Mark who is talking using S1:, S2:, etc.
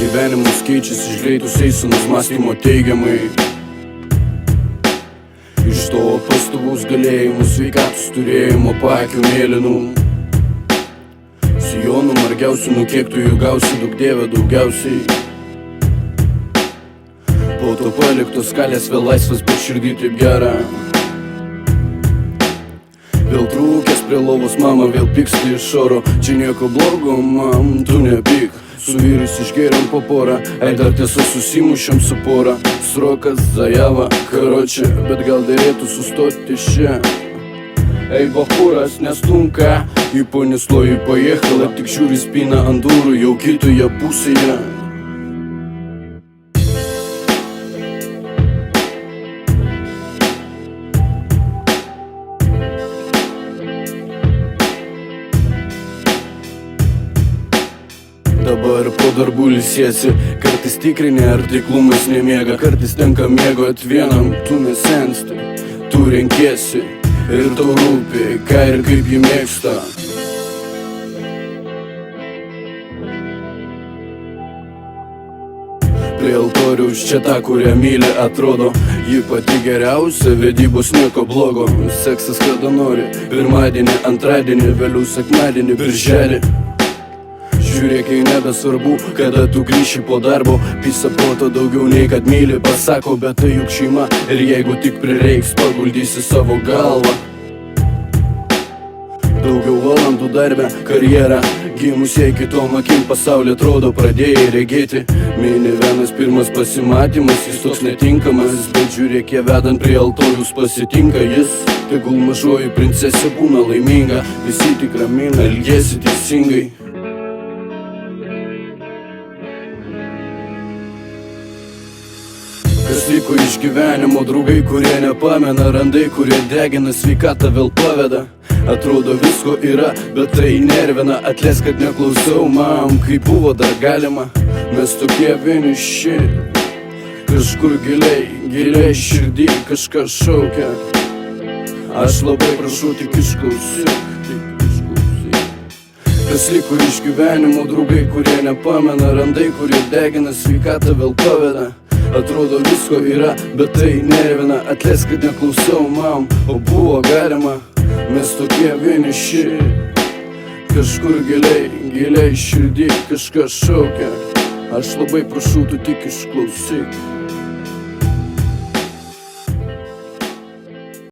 S1: Gyvenimas keičiasi išgreitusiai senas mąstymo teigiamai. Iš to pastovaus galėjimo sveikatos turėjimo pakių mėlynų sijonų margiausių nukėktųjų gausi, daug dieve daugiausiai. Po to paliktos skalės vėl laisvas, bet širdį taip gera. Vėl trūkęs prie lovos mama, vėl pyksti iš oro. Čia nieko blogo, mam, tu nepyk. Su vyrais išgėrėm po porą, ai dar tiesa susimušėm su pora. Srokas, Zajava, karoče, bet gal dėrėtų sustoti čia. Ей, бахуras, nestunka, į понесло, į поехала, tik žiūri spina ant durų jau kitoje pusėje. Dabar po darbų ilsiesi, kartais tikrini, ar taiklumas nemiega. Kartais tenka miegot vienam, tu nesensti, tu renkiesi. Ir tau rūpi, ką ir kaip jį mėgsta. Prie altoriaus čia ta, kurią myli, atrodo ji pati geriausia, vedybos nieko blogo. Seksas kada nori, pirmadienį, antradienį, vėliau sekmadienį, birželį. Žiūrėk, jei nebesvarbu, kada tu grįši po darbo. Pisa proto daugiau nei kad myli, pasako, bet tai juk šeima. Ir jeigu tik prireiks, paguldysi savo galvą. Daugiau valandų darbe, karjerą gimus jai kitom akim pasaulį atrodo pradėjai regėti. Minivenas pirmas pasimatymas, jis toks netinkamas. Bet žiūrėk, jie vedant prie altoriaus pasitinka jis. Tegul mažoji princesė būna laiminga, visi tik ramina, elgiesi teisingai. Kas liko iš gyvenimo, draugai, kurie nepamena, randai, kurie degina, sveikatą vėl paveda. Atrodo visko yra, bet tai nervina. Atleisk, kad neklausau, mam, kaip buvo dar galima. Mes tokie vieniši, kažkur giliai, giliai širdį kažkas šaukia. Aš labai prašau, tik išklausyk. Kas liko iš gyvenimo, draugai, kurie nepamena, randai, kurie degina, sveikatą vėl paveda. Atrodo visko yra, bet tai nervina. Atleisk, kad neklausau, mam, o buvo galima. Mes tokie vieniši, kažkur giliai, giliai širdį kažkas šaukia. Aš labai prašau, tu tik išklausyk.